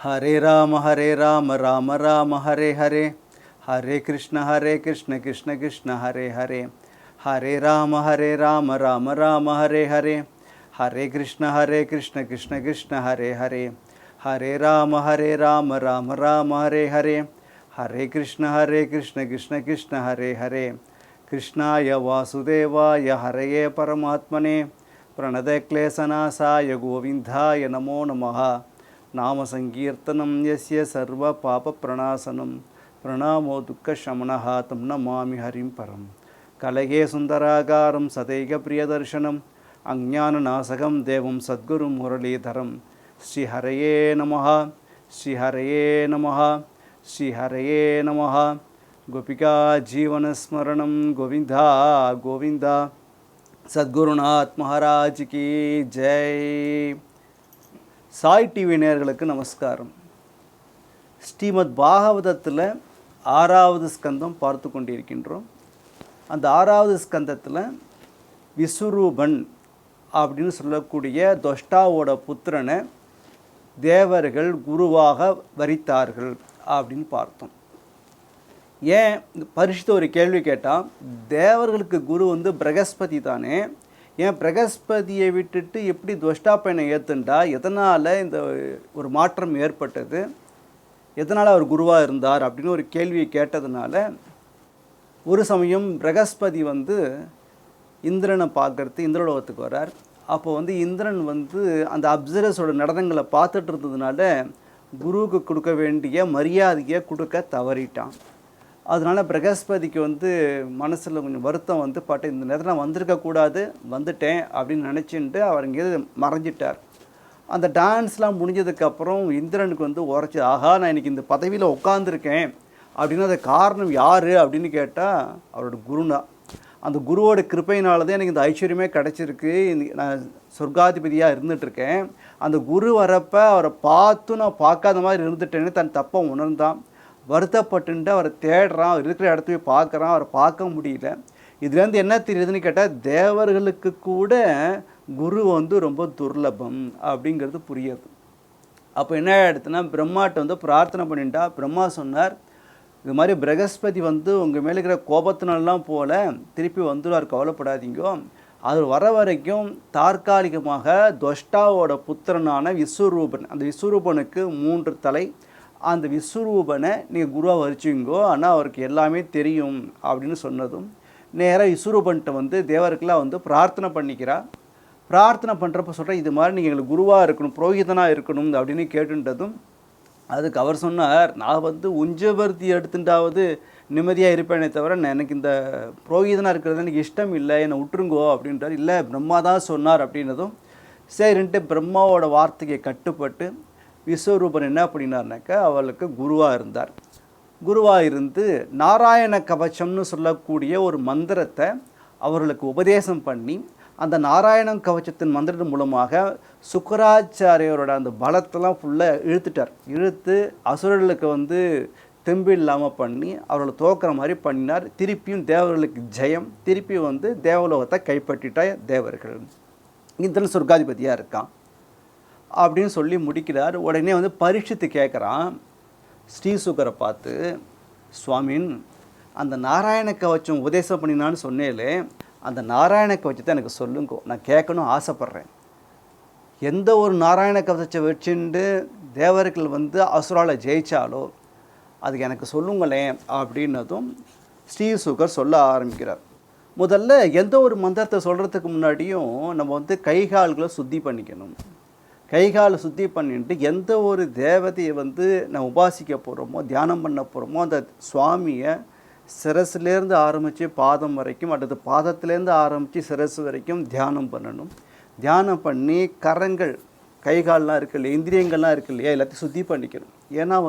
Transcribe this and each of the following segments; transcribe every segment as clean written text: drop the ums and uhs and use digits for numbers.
हरे राम राम राम हरे हरे, हरे कृष्ण कृष्ण कृष्ण हरे हरे, हरे राम राम राम हरे हरे, हरे कृष्ण कृष्ण कृष्ण हरे हरे, हरे राम राम राम हरे हरे, हरे कृष्ण कृष्ण हरे हरे। कृष्णाय वासुदेवाय हरये परमात्मने प्रणतक्लेशनाशाय गोविन्दाय नमो नमः। नाम संकीर्तनं यस्य सर्व पाप प्रणाशनं प्रणामो दुःखशमनः तं नमामि हरिं परं। कलये सुन्दराकारं सदैव प्रियदर्शनम् अज्ञाननाशकं देवं सद्गुरुं मुरलीधरं। श्रीहरये नमः, श्रीहरये नमः, श्रीहरये नमः। गोपिका जीवनस्मरणं गोविन्दा गोविन्दा। सद्गुरुनाथ महाराज की जय। சாய் டிவி நேயர்களுக்கு நமஸ்காரம். ஸ்ரீமத் பாகவதத்தில் 6வது ஸ்கந்தம் பார்த்து கொண்டிருக்கின்றோம். அந்த 6வது ஸ்கந்தத்தில் விஸ்வரூபன் அப்படின்னு சொல்லக்கூடிய தொஷ்டாவோட புத்திரனை தேவர்கள் குருவாக வரித்தார்கள் அப்படின்னு பார்த்தோம். ஏன் பரிசுத்த ஒரு கேள்வி கேட்டால், தேவர்களுக்கு குரு பிரகஸ்பதி தானே, ஏன் பிரகஸ்பதியை விட்டுட்டு எப்படி துவஷ்டா பையனை ஏற்றுண்டா, எதனால் இந்த ஒரு மாற்றம் ஏற்பட்டது, எதனால் அவர் குருவாக இருந்தார் அப்படின்னு ஒரு கேள்வியை கேட்டதுனால, ஒரு சமயம் பிரகஸ்பதி இந்திரனை பார்க்கறது இந்திரலோகத்துக்கு வரார். அப்போ இந்திரன் அந்த அப்சரஸோட நடனங்களை பார்த்துட்டு இருந்ததுனால குருவுக்கு கொடுக்க வேண்டிய மரியாதையை கொடுக்க தவறிட்டான். அதனால் பிரகஸ்பதிக்கு மனசில் கொஞ்சம் வருத்தம் பாட்டு இந்த நேரத்தில் நான் வந்திருக்கக்கூடாது, வந்துட்டேன் அப்படின்னு நினச்சிட்டு அவர் இங்கேருந்து மறைஞ்சிட்டார். அந்த டான்ஸ்லாம் முடிஞ்சதுக்கப்புறம் இந்திரனுக்கு உரைச்சி, ஆஹா நான் இன்றைக்கி இந்த பதவியில் உட்காந்துருக்கேன் அப்படின்னு அது காரணம் யார் அப்படின்னு கேட்டால் அவரோட குருனா. அந்த குருவோட கிருப்பையினால தான் எனக்கு இந்த ஐஸ்வர்யமே கிடச்சிருக்கு, நான் சொர்க்காதிபதியாக இருந்துகிட்ருக்கேன். அந்த குரு வரப்போ அவரை பார்த்து நான் பார்க்காத மாதிரி இருந்துட்டேன்னு தன் தப்பை உணர்ந்தான். வருத்தப்பட்டுன்ட்டு அவரை தேடுறான், அவர் இருக்கிற இடத்துல போய் பார்க்குறான், அவரை பார்க்க முடியல. இதுலேருந்து என்ன தெரியுதுன்னு கேட்டால், தேவர்களுக்கு கூட குரு ரொம்ப துர்லபம் அப்படிங்கிறது புரியுது. அப்போ என்ன ஆகிடுதுன்னா, பிரம்மாட்ட பிரார்த்தனை பண்ணிட்டா. பிரம்மா சொன்னார், இது மாதிரி பிரகஸ்பதி உங்கள் மேலே இருக்கிற கோபத்தினாலாம் போல திருப்பி வந்துடுவார், கவலைப்படாதீங்கோ. அது வர வரைக்கும் தற்காலிகமாக துவஷ்டாவோட புத்திரனான விஸ்வரூபன், அந்த விஸ்வரூபனுக்கு 3 தலை, அந்த விஸ்வரூபனை நீங்கள் குருவாக வரிச்சிங்கோ, ஆனால் அவருக்கு எல்லாமே தெரியும் அப்படின்னு சொன்னதும் நேராக விஸ்வரூபன்ட்ட தேவருக்கெல்லாம் பிரார்த்தனை பண்ணிக்கிறா. பிரார்த்தனை பண்ணுறப்ப சொல்கிறேன், இது மாதிரி நீங்கள் எங்களுக்கு குருவாக இருக்கணும், புரோகிதனாக இருக்கணும் அப்படின்னு கேட்டுன்றதும் அதுக்கு அவர் சொன்னார், நான் உஞ்சவர்த்தி எடுத்துட்டாவது நிம்மதியாக இருப்பேனே தவிர எனக்கு இந்த புரோகிதனாக இருக்கிறது எனக்கு இஷ்டம் இல்லை, என்னை விட்டுருங்கோ அப்படின்றார். இல்லை பிரம்மா தான் சொன்னார் அப்படின்னதும் சரின்ட்டு பிரம்மாவோட வார்த்தைக்கு கட்டுப்பட்டு விஸ்வரூபன் என்ன அப்படின்னாருனாக்கா அவளுக்கு குருவாக இருந்தார். குருவாக இருந்து நாராயண கவச்சம்னு சொல்லக்கூடிய ஒரு மந்திரத்தை அவர்களுக்கு உபதேசம் பண்ணி, அந்த நாராயண கவச்சத்தின் மந்திரத்தின் மூலமாக சுக்கராச்சாரியரோட அந்த பலத்தெல்லாம் ஃபுல்லாக இழுத்துட்டார். இழுத்து அசுரர்களுக்கு தெம்பு இல்லாமல் பண்ணி அவர்களை தோக்கிற மாதிரி பண்ணினார். திருப்பியும் தேவர்களுக்கு ஜெயம், திருப்பியும் தேவலோகத்தை கைப்பற்றிட்ட தேவர்கள். இந்திரன் சொர்க்காதிபதியாக இருக்கான் அப்படின்னு சொல்லி முடிக்கிறார். உடனே பரீட்சித்து கேட்குறான் ஸ்ரீசுகரை பார்த்து, சுவாமின் அந்த நாராயண கவச்சம் உபதேசம் பண்ணினான்னு சொன்னேலே, அந்த நாராயண கவச்சத்தை எனக்கு சொல்லுங்கோ, நான் கேட்கணும் ஆசைப்பட்றேன். எந்த ஒரு நாராயண கவச்சத்தை வச்சுண்டு தேவர்கள் அசுரால ஜெயிச்சாலோ அதுக்கு எனக்கு சொல்லுங்களேன் அப்படின்னதும் ஸ்ரீசுகர் சொல்ல ஆரம்பிக்கிறார். முதல்ல எந்த ஒரு மந்திரத்தை சொல்கிறதுக்கு முன்னாடியும் நம்ம கைகால்களை சுத்தி பண்ணிக்கணும். கைகாலை சுத்தி பண்ணிட்டு எந்த ஒரு தேவதையை நான் உபாசிக்க போகிறோமோ, தியானம் பண்ண போகிறோமோ, அந்த சுவாமியை சிரஸ்லேருந்து ஆரம்பித்து பாதம் வரைக்கும், அடுத்து பாதத்துலேருந்து ஆரம்பித்து சிரஸ் வரைக்கும் தியானம் பண்ணணும். தியானம் பண்ணி கரங்கள், கைகால்லாம் இருக்கு இல்லையா, இந்திரியங்கள்லாம் இருக்கு இல்லையா, எல்லாத்தையும் சுத்தி பண்ணிக்கணும். ஏன்னா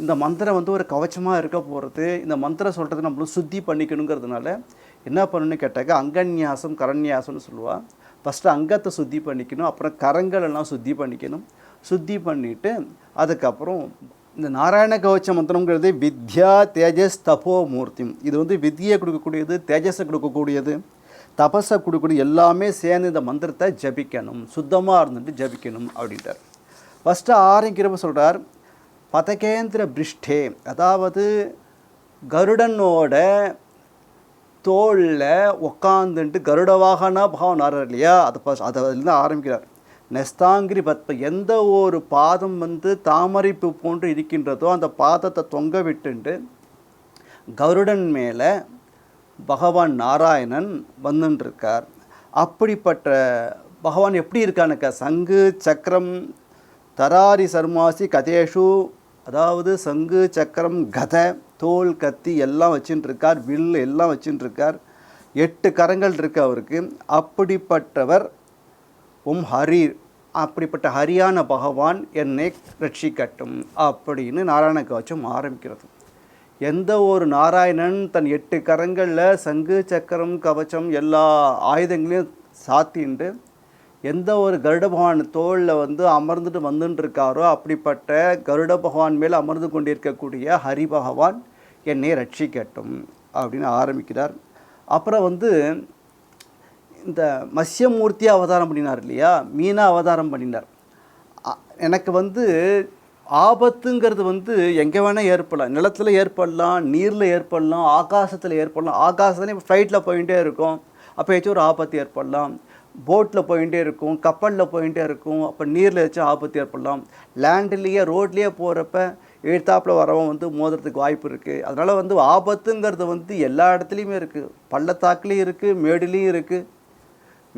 இந்த மந்திரம் ஒரு கவச்சமாக இருக்க போகிறது, இந்த மந்திரம் சொல்கிறது நம்மளும் சுத்தி பண்ணிக்கணுங்கிறதுனால என்ன பண்ணணும்னு கேட்டாக்க அங்கன்யாசம் கரண்யாசம்னு சொல்லுவாள். ஃபஸ்ட்டு அங்கத்தை சுத்தி பண்ணிக்கணும், அப்புறம் கரங்கள் எல்லாம் சுத்தி பண்ணிக்கணும். சுத்தி பண்ணிவிட்டு அதுக்கப்புறம் இந்த நாராயண கவச்ச மந்திரங்கிறது வித்யா தேஜஸ் தபோ மூர்த்தி. இது வித்தியை கொடுக்கக்கூடியது, தேஜஸை கொடுக்கக்கூடியது, தபஸை கொடுக்கக்கூடிய எல்லாமே சேர்ந்து இந்த மந்திரத்தை ஜபிக்கணும், சுத்தமாக இருந்துட்டு ஜபிக்கணும் அப்படின்ட்டார். ஃபஸ்ட்டு ஆரம்பிக்கிறப்ப சொல்கிறார் பதகேந்திர பிருஷ்டே, அதாவது கருடனோட தோளில் உக்காந்துட்டு கருட வாகனா பகவான் வர்றார் இல்லையா, அதிலிருந்து ஆரம்பிக்கிறார். நெஸ்தாங்கிரி பத்ம, எந்த ஒரு பாதம் தாமரைப்பு போன்று இருக்கின்றதோ அந்த பாதத்தை தொங்க விட்டுண்டு கருடன் மேலே பகவான் நாராயணன் வந்துட்டுருக்கார். அப்படிப்பட்ட பகவான் எப்படி இருக்கானுக்கா, சங்கு சக்கரம் தராரி சர்மாசி கதேஷு, அதாவது சங்கு சக்கரம் கதை தோல் கத்தி எல்லாம் வச்சுட்டுருக்கார், வில் எல்லாம் வச்சுட்டுருக்கார், 8 கரங்கள் இருக்கு அவருக்கு. அப்படிப்பட்டவர் ஹரி, அப்படிப்பட்ட ஹரியான பகவான் என்னை ரட்சிக்கட்டும் அப்படின்னு நாராயண கவச்சம் ஆரம்பிக்கிறது. எந்த ஒரு நாராயணன் தன் 8 கரங்களில் சங்கு சக்கரம் கவச்சம் எல்லா ஆயுதங்களையும் சாத்திண்டு எந்த ஒரு கருட பகவான் தோளில் அமர்ந்துட்டு வந்துட்டுருக்காரோ அப்படிப்பட்ட கருட பகவான் மேல் அமர்ந்து கொண்டிருக்கக்கூடிய ஹரி பகவான் என்னை ரட்சிக்கட்டும் அப்படின்னு ஆரம்பிக்கிறார். அப்புறம் இந்த மத்ஸ்யமூர்த்தி அவதாரம் பண்ணினார் இல்லையா, மீனா அவதாரம் பண்ணினார். எனக்கு ஆபத்துங்கிறது எங்கே வேணால் ஏற்படலாம், நிலத்தில் ஏற்படலாம், நீரில் ஏற்படலாம், ஆகாசத்தில் ஏற்படலாம். ஆகாசத்துலேயும் இப்போ ஃப்ளைட்டில் போயிட்டே இருக்கும், அப்போ ஏதாச்சும் ஒரு ஆபத்து ஏற்படலாம். போட்டில் போயிட்டே இருக்கும், கப்பலில் போயிட்டே இருக்கும், அப்போ நீரில் ஏதாச்சும் ஆபத்து ஏற்படலாம். லேண்ட்லேயே ரோட்லேயே போகிறப்ப எழுத்தாப்பில் வரவன் மோதுறதுக்கு வாய்ப்பு இருக்குது. அதனால் ஆபத்துங்கிறது எல்லா இடத்துலையுமே இருக்குது. பள்ளத்தாக்குலேயும் இருக்குது, மேடுலேயும் இருக்குது,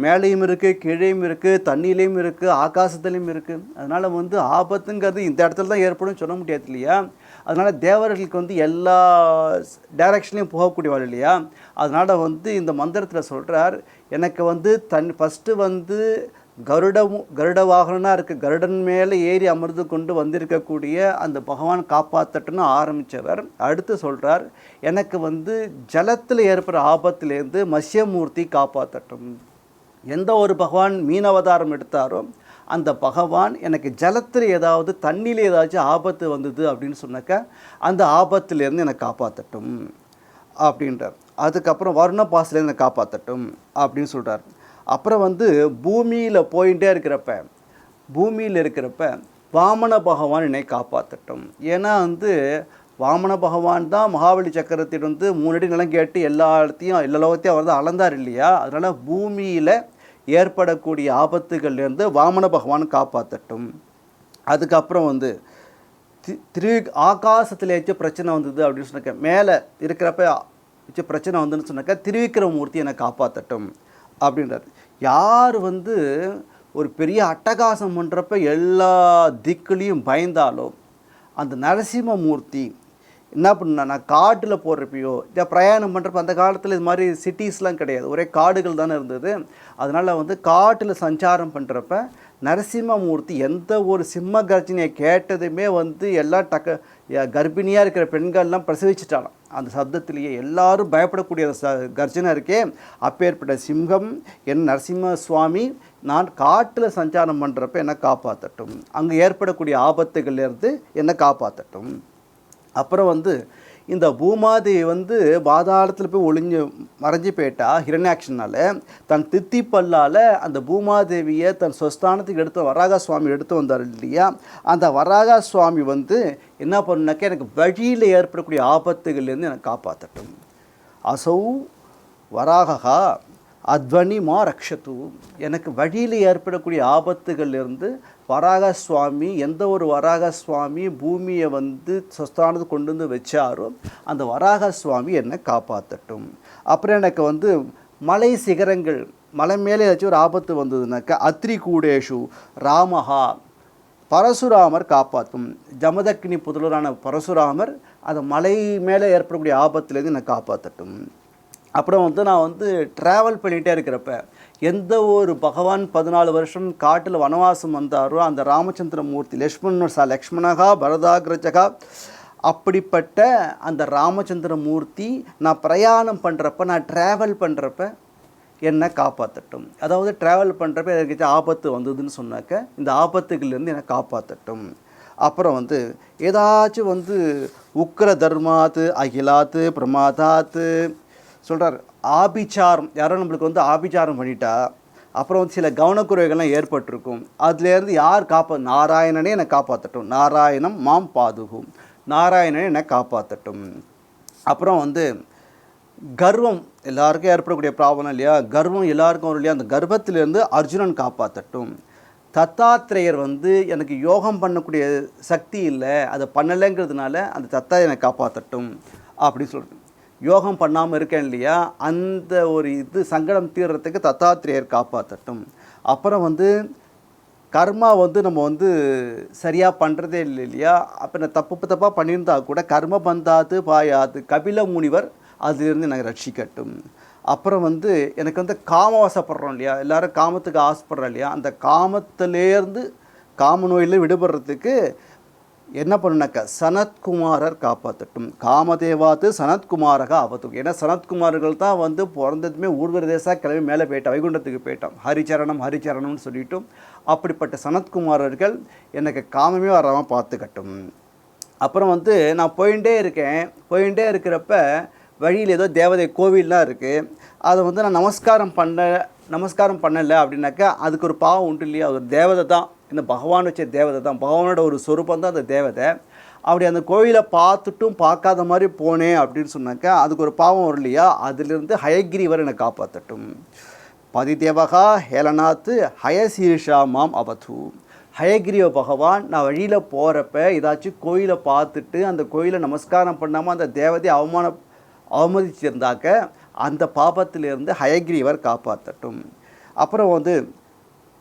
மேலேயும் இருக்குது, கீழேயும் இருக்குது, தண்ணியிலையும் இருக்குது, ஆகாசத்துலேயும் இருக்குது. அதனால் ஆபத்துங்கிறது இந்த இடத்துல தான் ஏற்படும் சொல்ல முடியாது இல்லையா. அதனால் தேவர்களுக்கு எல்லா டைரக்ஷன்லையும் போகக்கூடியவாள் இல்லையா. அதனால் இந்த மந்திரத்தில் சொல்கிறார், எனக்கு ஃபஸ்ட்டு கருட வாகனனாக இருக்குது, கருடன் மேலே ஏறி அமர்ந்து கொண்டு வந்திருக்கக்கூடிய அந்த பகவான் காப்பாற்றட்டுன்னு ஆரம்பித்தவர். அடுத்து சொல்கிறார், எனக்கு ஜலத்தில் ஏற்படுற ஆபத்துலேருந்து மத்ஸ்யமூர்த்தி காப்பாற்றட்டும். எந்த ஒரு பகவான் மீனவதாரம் எடுத்தாரோ அந்த பகவான் எனக்கு ஜலத்தில் ஏதாவது தண்ணியில் ஏதாச்சும் ஆபத்து வந்தது அப்படின்னு சொன்னாக்க அந்த ஆபத்துலேருந்து என்னை காப்பாற்றட்டும் அப்படின்றார். அதுக்கப்புறம் வருணபாசிலேருந்து என்னை காப்பாற்றட்டும் அப்படின்னு சொல்கிறார். அப்புறம் பூமியில் போயிட்டே இருக்கிறப்ப வாமன பகவான் என்னை காப்பாற்றட்டும். ஏன்னா வாமன பகவான் தான் மகாபலி சக்கரத்திலிருந்து 3 அடி நிலம் கேட்டு எல்லா லோகத்தையும் அவர் தான் அளந்தார் இல்லையா. அதனால் பூமியில் ஏற்படக்கூடிய ஆபத்துகள்லேருந்து வாமன பகவான் காப்பாற்றட்டும். அதுக்கப்புறம் ஆகாசத்தில் ஏதாச்சும் பிரச்சனை வந்தது அப்படின்னு சொன்னாக்க, மேலே இருக்கிறப்ப பிரச்சனை வந்துன்னு சொன்னாக்கா திருவிக்கிரமூர்த்தி என்னை காப்பாற்றட்டும் அப்படின்றார். யார் ஒரு பெரிய அட்டகாசம் பண்ணுறப்ப எல்லா திக்குலேயும் பயந்தாலும் அந்த நரசிம்மமூர்த்தி என்ன பண்ணா, நான் காட்டில் போடுறப்பையோ இல்லை பிரயாணம் பண்ணுறப்ப, அந்த காலத்தில் இது மாதிரி சிட்டிஸ்லாம் கிடையாது, ஒரே காடுகள் தானே இருந்தது. அதனால் காட்டில் சஞ்சாரம் பண்ணுறப்ப நரசிம்மமூர்த்தி எந்த ஒரு சிம்ம கர்ஜனையை கேட்டதுமே எல்லாம் கர்ப்பிணியாக இருக்கிற பெண்கள்லாம் பிரசவிச்சிட்டாலாம். அந்த சப்தத்திலேயே எல்லாரும் பயப்படக்கூடிய கர்ஜனை இருக்கே, அப்பேற்பட்ட சிங்கம் என் நரசிம்ம சுவாமி நான் காட்டில் சஞ்சாரம் பண்ணுறப்ப என்னை காப்பாற்றட்டும், அங்கே ஏற்படக்கூடிய ஆபத்துகள்லேருந்து என்னை காப்பாற்றட்டும். அப்புறம் இந்த பூமாதேவி பாதாளத்தில் போய் மறைஞ்சி போயிட்டா ஹிரண்யாக்ஷனால், தன் தித்திப்பல்லால் அந்த பூமாதேவியை தன் சொஸ்தானத்துக்கு எடுத்து வராக சுவாமி எடுத்து வந்தார் இல்லையா. அந்த வராக சுவாமி என்ன பண்ணுனாக்கா, எனக்கு வழியில் ஏற்படக்கூடிய ஆபத்துகள்லேருந்து எனக்கு காப்பாற்றட்டும். அசௌ வராகா அத்வனி மா ரக்ஷத்து, எனக்கு வழியில் ஏற்படக்கூடிய ஆபத்துகள்லேருந்து வராக சுவாமி, எந்த ஒரு வராக சுவாமி பூமியை சொஸ்தானது கொண்டு வச்சாரோ அந்த வராக சுவாமி என்னை காப்பாற்றட்டும். அப்புறம் எனக்கு மலை சிகரங்கள், மலை மேலே ஏதாச்சும் ஒரு ஆபத்து வந்ததுனாக்கா அத்ரி கூடேஷு ராமஹா, பரசுராமர் காப்பாற்றும். ஜமதக்னி புதல்வரான பரசுராமர் அந்த மலை மேலே ஏற்படக்கூடிய ஆபத்துலேருந்து என்னை காப்பாற்றட்டும். அப்புறம் நான் ட்ராவல் பண்ணிகிட்டே இருக்கிறப்ப எந்த ஒரு பகவான் 14 வருஷம் காட்டில் வனவாசம் வந்தாரோ அந்த ராமச்சந்திர மூர்த்தி லக்ஷ்மணகா பரதாகிரஜகா, அப்படிப்பட்ட அந்த ராமச்சந்திர மூர்த்தி நான் பிரயாணம் பண்ணுறப்ப, நான் ட்ராவல் பண்ணுறப்ப என்னை காப்பாற்றட்டும். அதாவது ட்ராவல் பண்ணுறப்ப எனக்கு ஆபத்து வந்ததுன்னு சொன்னாக்க இந்த ஆபத்துகள்லேருந்து என்னை காப்பாற்றட்டும். அப்புறம் ஏதாச்சும் உக்கிர தர்மாத்து அகிலாத்து பிரமாதாத்து சொல்கிறார். ஆபிச்சாரம், யாரோ நம்மளுக்கு ஆபிச்சாரம் பண்ணிட்டா அப்புறம் வந்து சில கவனக்குறைகள்லாம் ஏற்பட்டிருக்கும். அதுலேருந்து யார் நாராயணனே என்னை காப்பாற்றட்டும், நாராயணம் மாம் பாதுகும், நாராயணனே என்னை காப்பாற்றட்டும். அப்புறம் வந்து கர்வம் எல்லாருக்கும் ஏற்படக்கூடிய ப்ராப்ளம் இல்லையா, கர்வம் எல்லாருக்கும் வரும் இல்லையா, அந்த கர்வத்திலேருந்து அர்ஜுனன் காப்பாற்றட்டும். தத்தாத்திரேயர் வந்து எனக்கு யோகம் பண்ணக்கூடிய சக்தி இல்லை, அதை பண்ணலைங்கிறதுனால அந்த தத்தா என்னை காப்பாற்றட்டும் அப்படின்னு சொல்கிறது. யோகம் பண்ணாமல் இருக்கேன் இல்லையா, அந்த ஒரு சங்கடம் தீர்றதுக்கு தத்தாத்திரேயர் காப்பாற்றட்டும். அப்புறம் வந்து கர்மா வந்து நம்ம வந்து சரியாக பண்ணுறதே இல்லை இல்லையா, அப்போ நான் தப்பாக பண்ணியிருந்தா கூட கர்ம பந்தாது பாயாது கபில முனிவர் அதிலிருந்து எனக்கு ரட்சிக்கட்டும். அப்புறம் வந்து எனக்கு வந்து காமவசப்படுறோம் இல்லையா, எல்லோரும் காமத்துக்கு ஆசைப்படுறோம் இல்லையா, அந்த காமத்திலேருந்து காம நோயில் விடுபடுறதுக்கு என்ன பண்ணுனாக்கா சனத்குமாரர் காப்பாற்றட்டும். காமதேவாத்து சனத்குமாரக ஆபத்து. ஏன்னா சனத்குமார்கள் தான் வந்து பிறந்ததுமே ஊர்வரதேசாக கிளம்பி மேலே போயிட்டான், வைகுண்டத்துக்கு போயிட்டான், ஹரிச்சரணம் ஹரிச்சரணம்னு சொல்லிட்டும். அப்படிப்பட்ட சனத்குமாரர்கள் எனக்கு காமமே வராமல் பார்த்துக்கட்டும். அப்புறம் வந்து நான் போயிட்டே இருக்கிறப்ப வழியில் ஏதோ தேவதை கோவில்லாம் இருக்குது, அதை வந்து நான் நமஸ்காரம் பண்ணலை அப்படின்னாக்கா அதுக்கு ஒரு பாவம் உண்டு இல்லையா, அது ஒரு தேவதை தான், இந்த பகவான் வச்ச தேவதை தான், பகவானோட ஒரு சொரூபம் தான் அந்த தேவதை. அப்படி அந்த கோவிலை பார்த்துட்டும் பார்க்காத மாதிரி போனேன் அப்படின்னு சொன்னாக்கா அதுக்கு ஒரு பாவம் வரும் இல்லையா, அதிலிருந்து ஹயகிரிவர் என்னை காப்பாற்றட்டும். பதிதேவகா ஹேலநாத்து ஹயசீர்ஷா மாம் அபது. ஹயகிரிவ பகவான் நான் வழியில் போகிறப்ப ஏதாச்சும் கோயிலை பார்த்துட்டு அந்த கோயிலை நமஸ்காரம் பண்ணாமல் அந்த தேவதையை அவமதிச்சிருந்தாக்க அந்த பாபத்திலிருந்து ஹயகிரிவர் காப்பாற்றட்டும். அப்புறம் வந்து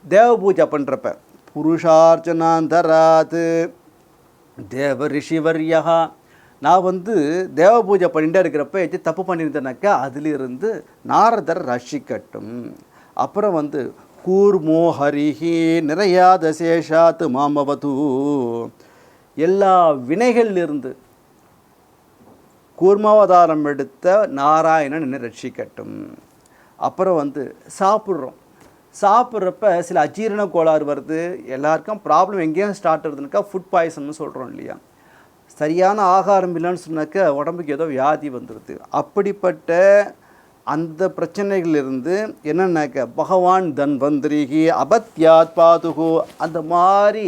தேவ பூஜை பண்ணுறப்ப புருஷார்ச்சனாந்தராத் தேவ ரிஷிவர்யா, நான் வந்து தேவ பூஜை பண்ணிகிட்டே இருக்கிறப்ப எச்சு தப்பு பண்ணியிருந்தேனாக்கா அதிலிருந்து நாரதர் ரஷிக்கட்டும். அப்புறம் வந்து கூர்மோ ஹரிஹி நிறையாத சேஷாத் மாமவது, எல்லா வினைகளிலிருந்து கூர்மாவதாரம் எடுத்த நாராயணன் என்னை ரட்சிக்கட்டும். அப்புறம் வந்து சாப்பிட்றப்ப சில அஜீரண கோளாறு வருது, எல்லாருக்கும் ப்ராப்ளம் எங்கேயும் ஸ்டார்ட் ஆகுதுனாக்கா ஃபுட் பாய்சன்னு சொல்கிறோம் இல்லையா, சரியான ஆகாரம் இல்லைன்னு சொன்னாக்கா உடம்புக்கு ஏதோ வியாதி வந்துடுது. அப்படிப்பட்ட அந்த பிரச்சனைகளிலிருந்து என்னன்னாக்க பகவான் தன்வந்திரிகி அபத்யாத் பாதுகு, அந்த மாதிரி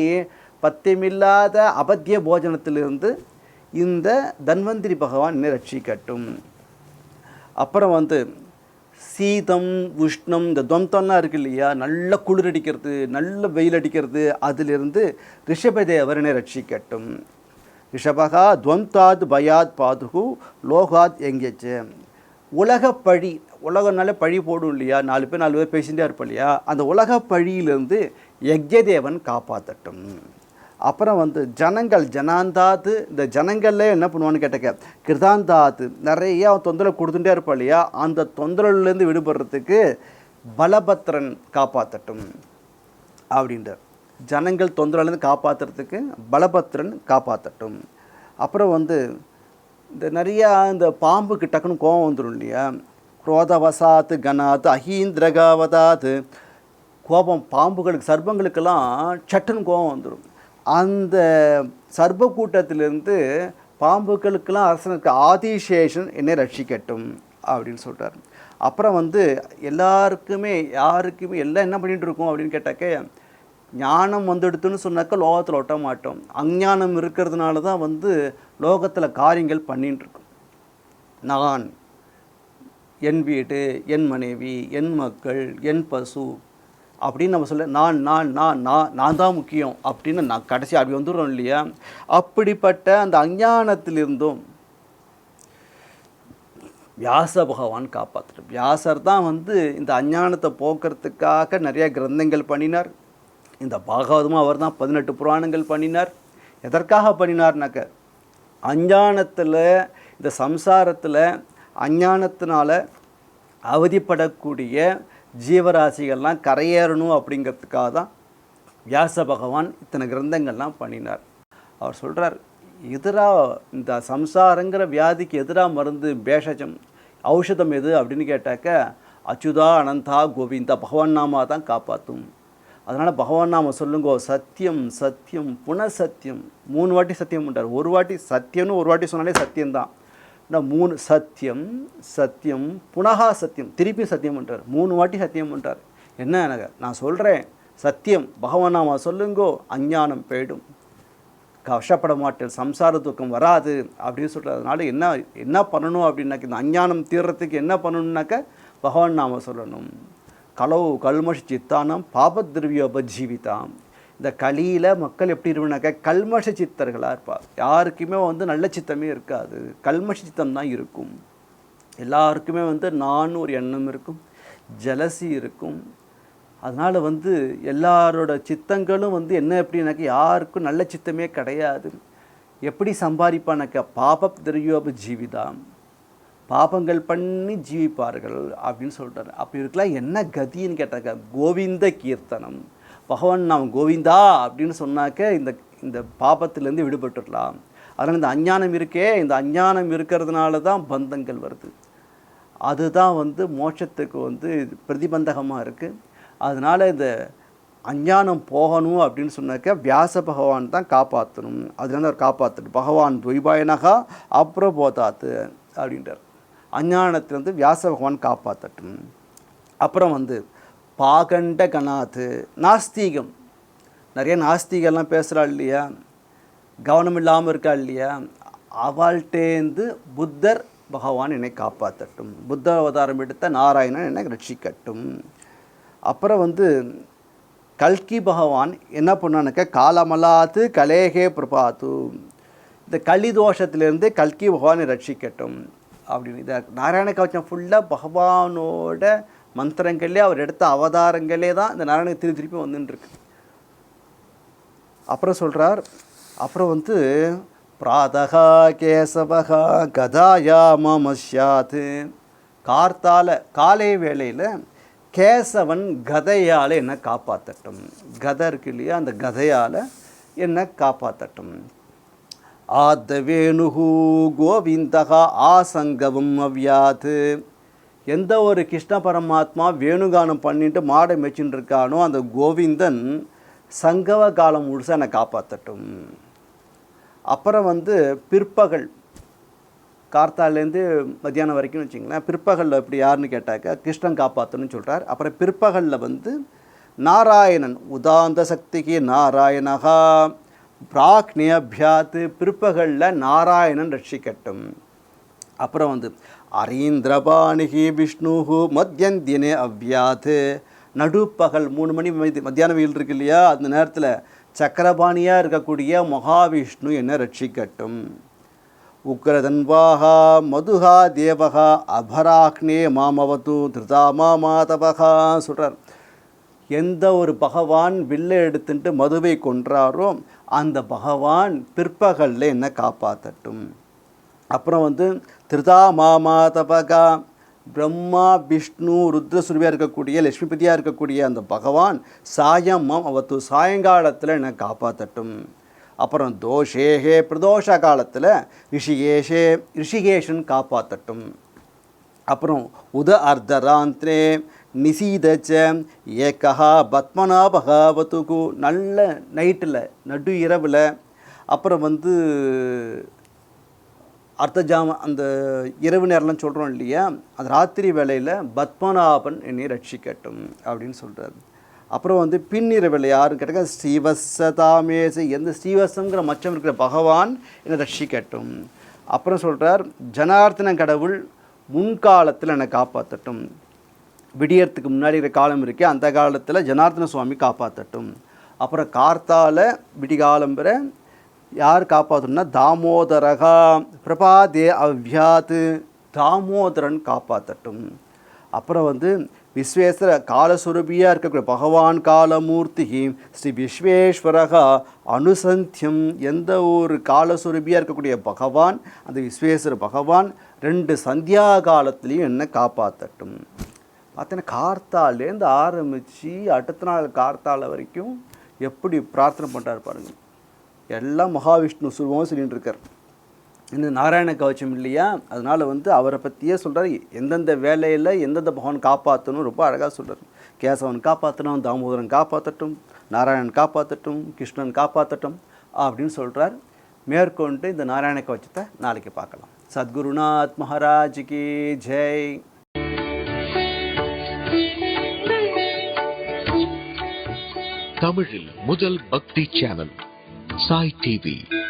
பத்தியமில்லாத அபத்திய போஜனத்திலிருந்து இந்த தன்வந்திரி பகவான் என்னை ரட்சிக்கட்டும். அப்புறம் வந்து சீதம் உஷ்ணம் இந்த துவந்தம்லாம் இருக்குது இல்லையா, நல்ல குளிர் அடிக்கிறது நல்ல வெயில் அடிக்கிறது, அதிலிருந்து ரிஷபதேவர் என்னை ரட்சிக்கட்டும். ரிஷபகா துவந்தாத் பயாத் பாதுகு லோகாத் எங்கேச்சு. உலகனால பழி போடும் இல்லையா, 4 பேர் பேசிகிட்டே இருப்போம் இல்லையா, அந்த உலக பழியிலிருந்து யக்ஞதேவன் காப்பாற்றட்டும். அப்புறம் வந்து ஜனாந்தாத்து, இந்த ஜனங்களில் என்ன பண்ணுவான்னு கேட்டக்க கிருதாந்தாத்து, நிறையா தொந்தரவு கொடுத்துட்டே இருப்பாள் இல்லையா, அந்த தொந்தரவுலேருந்து விடுபடுறதுக்கு பலபத்ரன் காப்பாற்றட்டும் அப்படின்ற. ஜனங்கள் தொந்தரவுலேருந்து காப்பாற்றுறதுக்கு பலபத்ரன் காப்பாற்றட்டும். அப்புறம் வந்து இந்த நிறையா இந்த பாம்புக்கு டக்குன்னு கோபம் வந்துடும் இல்லையா, குரோதவசாத்து கனாத்து அஹீந்திரகாவதாத்து, கோபம் பாம்புகளுக்கு சர்ப்பங்களுக்கெல்லாம் சட்டுன்னு கோபம் வந்துடும். அந்த சர்ப்ப கூட்டத்திலிருந்து பாம்புகளுக்கெல்லாம் அரசனுக்கு ஆதிசேஷன் என்னை ரட்சிக்கட்டும் அப்படின்னு சொல்கிறார். அப்புறம் வந்து யாருக்குமே எல்லாம் என்ன பண்ணிகிட்டு இருக்கோம் அப்படின்னு கேட்டாக்க, ஞானம் வந்துடுத்துன்னு சொன்னாக்கா லோகத்தில் ஒட்ட மாட்டோம், அஞ்ஞானம் இருக்கிறதுனால தான் வந்து லோகத்தில் காரியங்கள் பண்ணிகிட்டு இருக்கோம். நான், என் வீடு, என் மனைவி, என் மக்கள், என் பசு அப்படின்னு நம்ம சொல்ல நான் தான் முக்கியம் அப்படின்னு நான் கடைசி அப்படி வந்துடுறோம் இல்லையா. அப்படிப்பட்ட அந்த அஞ்ஞானத்திலிருந்தும் வியாச பகவான் காப்பாற்றுறார். வியாசர் தான் வந்து இந்த அஞ்ஞானத்தை போக்குறதுக்காக நிறைய கிரந்தங்கள் பண்ணினார். இந்த பாகவதமும் அவர் தான் 18 புராணங்கள் பண்ணினார். எதற்காக பண்ணினார்னாக்க அஞ்ஞானத்தில், இந்த சம்சாரத்தில் அஞ்ஞானத்தினால அவதிப்படக்கூடிய ஜீவராசிகள்லாம் கரையேறணும் அப்படிங்கிறதுக்காக தான் வியாச பகவான் இத்தனை கிரந்தங்கள்லாம் பண்ணினார். அவர் சொல்கிறார், இந்த சம்சாரங்கிற வியாதிக்கு எதிராக மருந்து பேஷஜம் ஔஷதம் எது அப்படின்னு கேட்டாக்க அச்சுதா அனந்தா கோவிந்தா பகவான் நாமா தான் காப்பாற்றும். அதனால் பகவான் நாம சொல்லுங்கோ, சத்தியம் சத்தியம் புனசத்தியம், 3 வாட்டி சத்தியம் பண்ணுறார். ஒரு வாட்டி சத்தியம்னு ஒரு வாட்டி சொன்னாலே சத்தியம்தான். 3 சத்தியம் புனகா சத்தியம், திருப்பி சத்தியம் பண்ணுறார். 3 வாட்டி சத்தியம் பண்ணுறார். என்ன நான் சொல்கிறேன் சத்தியம் பகவான் நாம சொல்லுங்கோ, அஞ்ஞானம் போயிடும், கஷ்டப்பட மாட்டேன், சம்சார துக்கம் வராது அப்படின்னு சொல்கிறதுனால என்ன பண்ணணும் அப்படின்னாக்க, இந்த அஞ்ஞானம் தீர்றதுக்கு என்ன பண்ணணுன்னாக்க பகவான் நாம சொல்லணும். கலவு கல்மஷ சித்தானம் பாபத்ரவியோபஜீவிதாம். இந்த கலியில் மக்கள் எப்படி இருப்பாங்க, கல்மஷ சித்தர்களாக இருப்பார். யாருக்குமே நல்ல சித்தமே இருக்காது, கல்மஷ சித்தம் தான் இருக்கும். எல்லாருக்குமே நான் ஒரு எண்ணம் இருக்கும், ஜலசி இருக்கும். அதனால் எல்லாரோட சித்தங்களும் என்ன எப்படின்னாக்க யாருக்கும் நல்ல சித்தமே கிடையாது. எப்படி சம்பாதிப்பானாக்க பாபத்ரவியோப ஜீவிதாம், பாபங்கள் பண்ணி ஜீவிப்பார்கள் அப்படின்னு சொல்கிறார். அப்போ இருக்கலாம் என்ன கதின்னு கேட்டாக்க கோவிந்த கீர்த்தனம், பகவான் நாம் கோவிந்தா அப்படின்னு சொன்னாக்க இந்த பாபத்திலேருந்து விடுபட்டுடலாம். அதனால் இந்த அஞ்ஞானம் இருக்கே, இந்த அஞ்ஞானம் இருக்கிறதுனால தான் பந்தங்கள் வருது. அதுதான் மோட்சத்துக்கு பிரதிபந்தகமாக இருக்குது. அதனால் இந்த அஞ்ஞானம் போகணும் அப்படின்னு சொன்னாக்க வியாச பகவான் தான் காப்பாற்றணும். அதுலேருந்து அவர் காப்பாற்றணும். பகவான் துவைபாயனகா அப்ரபோதாத்து அப்படின்றார். அஞ்ஞானத்திலேருந்து வியாச பகவான் காப்பாற்றட்டும். அப்புறம் பாகண்ட கணாத்து நாஸ்திகம், நிறைய நாஸ்திகெல்லாம் பேசுகிறா இல்லையா, கவனம் இல்லாமல் இருக்கா இல்லையா, அவள்கிட்டேருந்து புத்தர் பகவான் என்னை காப்பாற்றட்டும், புத்த அவதாரம் எடுத்த நாராயணன் என்னை ரட்சிக்கட்டும். அப்புறம் கல்கி பகவான் என்ன பண்ணானுக்க காலமலாத்து கலேகே பிரபாத்து, இந்த களி தோஷத்திலேருந்து கல்கி பகவானை ரட்சிக்கட்டும் அப்படின்னு. இதை நாராயண கவச்சம் ஃபுல்லாக பகவானோட மந்திரங்களே அவர் எடுத்த அவதாரங்களே தான் இந்த நாராயண திருப்பி வந்துட்டுருக்கு. அப்புறம் சொல்கிறார், அப்புறம் பிராதகா கேசவகா கதாயா மமஸ்யாத், காலை வேளையில் கேசவன் கதையால் என்ன காப்பாற்றட்டும், கதை இருக்கு இல்லையா, அந்த கதையால் என்ன காப்பாற்றட்டும். ஆத்தவேணுகு கோவிந்தகா ஆசங்கவம் அவ்யாத், எந்த ஒரு கிருஷ்ண பரமாத்மா வேணுகானம் பண்ணிட்டு மாடை மெச்சின்னு இருக்கானோ அந்த கோவிந்தன் சங்கவ காலம் முழுசாக என்னை காப்பாற்றட்டும். அப்புறம் பிற்பகல் கார்த்தாலேருந்து மத்தியானம் வரைக்கும் வச்சிங்களேன், பிற்பகலில் இப்படி யாருன்னு கேட்டாக்க கிருஷ்ணன் காப்பாற்றணும்னு சொல்கிறார். அப்புறம் பிற்பகலில் நாராயணன் உதாந்த சக்திக்கு நாராயணகா பிராக்னியபியாத்து, பிற்பகலில் நாராயணன் ரட்சிக்கட்டும். அப்புறம் அரீந்திரபாணிகி விஷ்ணுஹு மத்தியந்தியனே அவ்யாத்து, நடுப்பகல் 3 மணி மத்தியானம் வெயில் இருக்கு இல்லையா, அந்த நேரத்தில் சக்கரபாணியாக இருக்கக்கூடிய மகாவிஷ்ணு என்ன ரட்சிக்கட்டும். உக்ரதன்வாகா மதுஹா தேவகா அபராக்னே மாமவது திருதா மாதவகா சொல்கிறார். எந்த ஒரு பகவான் வில்லை எடுத்துட்டு மதுவை கொன்றாரோ அந்த பகவான் பிற்பகலில் என்ன காப்பாற்றட்டும். அப்புறம் திருதா மாதவகா பிரம்மா விஷ்ணு ருத்ரசுருவியாக இருக்கக்கூடிய லட்சுமிபதியாக இருக்கக்கூடிய அந்த பகவான் சாயம் அவத்து சாயங்காலத்தில் என்ன காப்பாற்றட்டும். அப்புறம் தோஷேகே பிரதோஷ காலத்தில் ரிஷிகேஷன் காப்பாற்றட்டும். அப்புறம் அர்த்தராந்திரே நிசீதச்ச ஏகா பத்மநாபகாவத்துக்கு, நல்ல நைட்டில் நடு இரவில், அப்புறம் அர்த்தஜாம அந்த இரவு நேரம்லாம் சொல்கிறோம் இல்லையா, அந்த ராத்திரி வேளையில் பத்மநாபன் என்னை ரட்சிக்கட்டும் அப்படின்னு சொல்கிறார். அப்புறம் பின்னிரவில் யாருன்னு கேட்டால் ஸ்ரீவசதாமேசு, எந்த ஸ்ரீவசங்கிற மச்சம் இருக்கிற பகவான் என்னை ரட்சிக்கட்டும். அப்புறம் சொல்கிறார் ஜனார்த்தன கடவுள் முன்காலத்தில் என்னை காப்பாற்றட்டும், விடியறதுக்கு முன்னாடி இருக்கிற காலம் இருக்கே அந்த காலத்தில் ஜனார்த்தன சுவாமி காப்பாற்றட்டும். அப்புறம் கார்த்தால விடிகாலம்புற யார் காப்பாற்றணும்னா தாமோதரகா பிரபாதே அவ்யாத்து, தாமோதரன் காப்பாற்றட்டும். அப்புறம் விஸ்வேஸ்வர காலஸ்வரூபியாக இருக்கக்கூடிய பகவான் காலமூர்த்தி ஸ்ரீ விஸ்வேஸ்வரகா அனுசந்தியம், எந்த ஒரு காலஸ்வரூபியாக இருக்கக்கூடிய பகவான் அந்த விஸ்வேஸ்வர பகவான் 2 சந்தியா காலத்துலேயும் என்ன காப்பாற்றட்டும். பார்த்தீங்கன்னா கார்த்தாலேருந்து ஆரம்பித்து அடுத்த நாள் கார்த்தால வரைக்கும் எப்படி பிரார்த்தனை பண்ணுறாரு பாருங்கள். எல்லாம் மகாவிஷ்ணு சுரூபமாக சொல்லிகிட்டு இருக்கார். இந்த நாராயண கவச்சம் இல்லையா, அதனால் அவரை பற்றியே சொல்கிறார். எந்தெந்த வேலையில் எந்தெந்த பகவான் காப்பாற்றணும் ரொம்ப அழகாக சொல்கிறார். கேசவன் காப்பாற்றணும், தாமோதரன் காப்பாற்றட்டும், நாராயணன் காப்பாற்றட்டும், கிருஷ்ணன் காப்பாற்றட்டும் அப்படின்னு சொல்கிறார். மேற்கொண்டு இந்த நாராயண கவச்சத்தை நாளைக்கு பார்க்கலாம். சத்குருநாத் மகாராஜ் கி ஜெய். தமிழில் முதல் பக்தி சேனல் சாய் டிவி.